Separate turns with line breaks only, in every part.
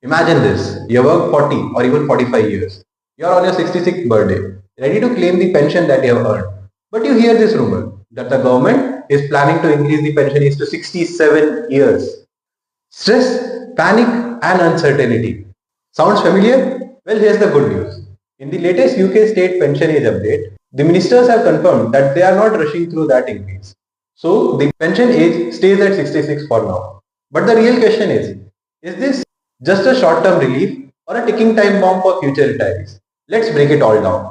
Imagine this, you work 40 or even 45 years. You are on your 66th birthday, ready to claim the pension that you have earned. But you hear this rumor that the government is planning to increase the pension age to 67 years. Stress, panic and uncertainty. Sounds familiar? Well, here's the good news. In the latest UK state pension age update, the ministers have confirmed that they are not rushing through that increase. So the pension age stays at 66 for now. But the real question is this just a short-term relief or a ticking time bomb for future retirees? Let's break it all down.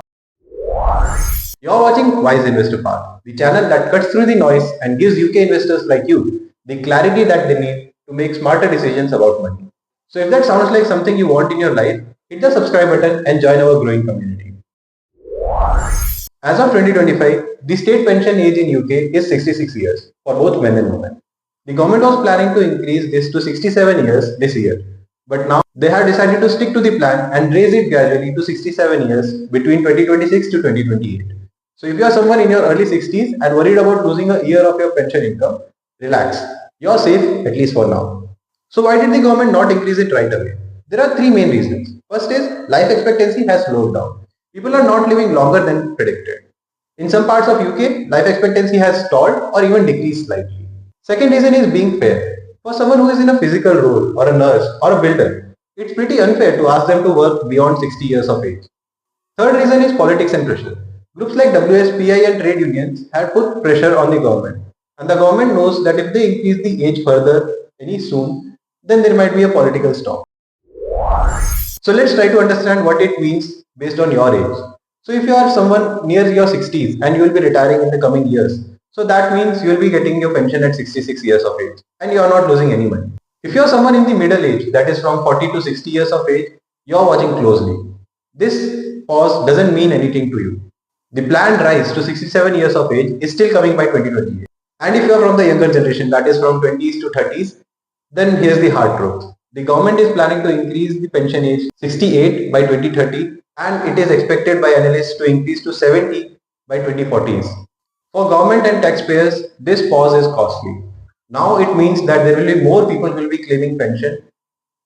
You're watching Wise Investor Path, the channel that cuts through the noise and gives UK investors like you the clarity that they need to make smarter decisions about money. So if that sounds like something you want in your life, hit the subscribe button and join our growing community. As of 2025, the state pension age in UK is 66 years for both men and women. The government was planning to increase this to 67 years this year, but now they have decided to stick to the plan and raise it gradually to 67 years between 2026 to 2028. So if you are someone in your early 60s and worried about losing a year of your pension income, relax. You are safe, at least for now. So why did the government not increase it right away? There are three main reasons. First is life expectancy has slowed down. People are not living longer than predicted. In some parts of UK, life expectancy has stalled or even decreased slightly. Second reason is being fair. For someone who is in a physical role or a nurse or a builder, it's pretty unfair to ask them to work beyond 60 years of age. Third reason is politics and pressure. Groups like WSPI and trade unions have put pressure on the government, and the government knows that if they increase the age further any soon, then there might be a political storm. So let's try to understand what it means based on your age. So if you are someone near your 60s and you will be retiring in the coming years, so that means you will be getting your pension at 66 years of age and you are not losing any money. If you are someone in the middle age, that is from 40 to 60 years of age, you are watching closely. This pause doesn't mean anything to you. The planned rise to 67 years of age is still coming by 2028. And if you are from the younger generation, that is from 20s to 30s, then here's the hard truth. The government is planning to increase the pension age 68 by 2030 and it is expected by analysts to increase to 70 by 2040s. For government and taxpayers, this pause is costly. Now it means that there will be more people who will be claiming pension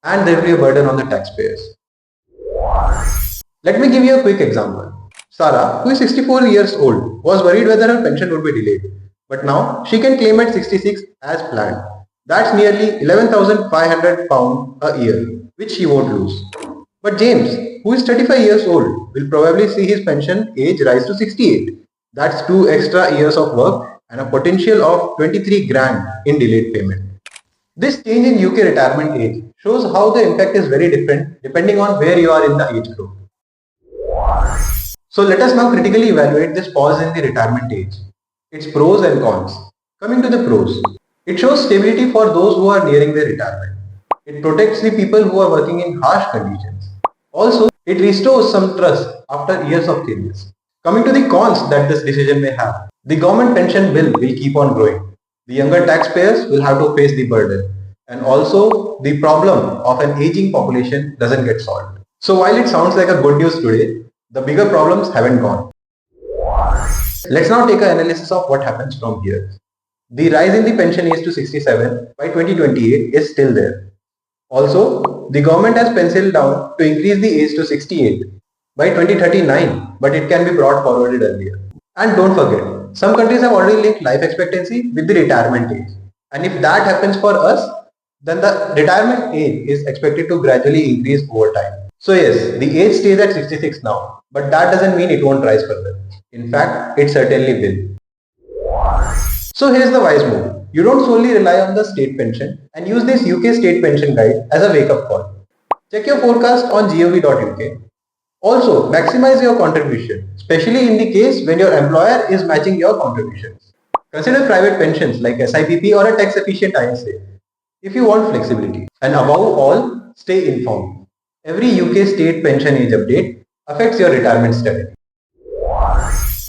and there will be a burden on the taxpayers. Let me give you a quick example. Sarah, who is 64 years old, was worried whether her pension would be delayed. But now she can claim at 66 as planned. That's nearly £11,500 a year, which she won't lose. But James, who is 35 years old, will probably see his pension age rise to 68. That's 2 extra years of work and a potential of 23 grand in delayed payment. This change in UK retirement age shows how the impact is very different depending on where you are in the age group. So let us now critically evaluate this pause in the retirement age, its pros and cons. Coming to the pros, it shows stability for those who are nearing their retirement. It protects the people who are working in harsh conditions. Also, it restores some trust after years of changes. Coming to the cons that this decision may have, the government pension bill will keep on growing. The younger taxpayers will have to face the burden. And also, the problem of an aging population doesn't get solved. So while it sounds like a good news today, the bigger problems haven't gone. Let's now take an analysis of what happens from here. The rise in the pension age to 67 by 2028 is still there. Also, the government has penciled down to increase the age to 68 by 2039, but it can be brought forwarded earlier. And don't forget, some countries have already linked life expectancy with the retirement age. And if that happens for us, then the retirement age is expected to gradually increase over time. So yes, the age stays at 66 now, but that doesn't mean it won't rise further. In fact, it certainly will. So here's the wise move. You don't solely rely on the state pension and use this UK state pension guide as a wake-up call. Check your forecast on gov.uk. Also, maximize your contribution, especially in the case when your employer is matching your contributions. Consider private pensions like SIPP or a tax-efficient ISA if you want flexibility. And above all, stay informed. Every UK state pension age update affects your retirement strategy.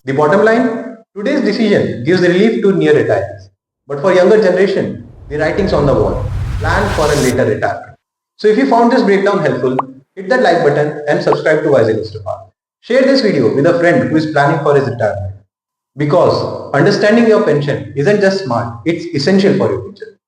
The bottom line, today's decision gives relief to near retirees. But for younger generation, the writing's on the wall. Plan for a later retirement. So if you found this breakdown helpful, hit that like button and subscribe to WiseInvestorPath. Share this video with a friend who is planning for his retirement. Because understanding your pension isn't just smart, it's essential for your future.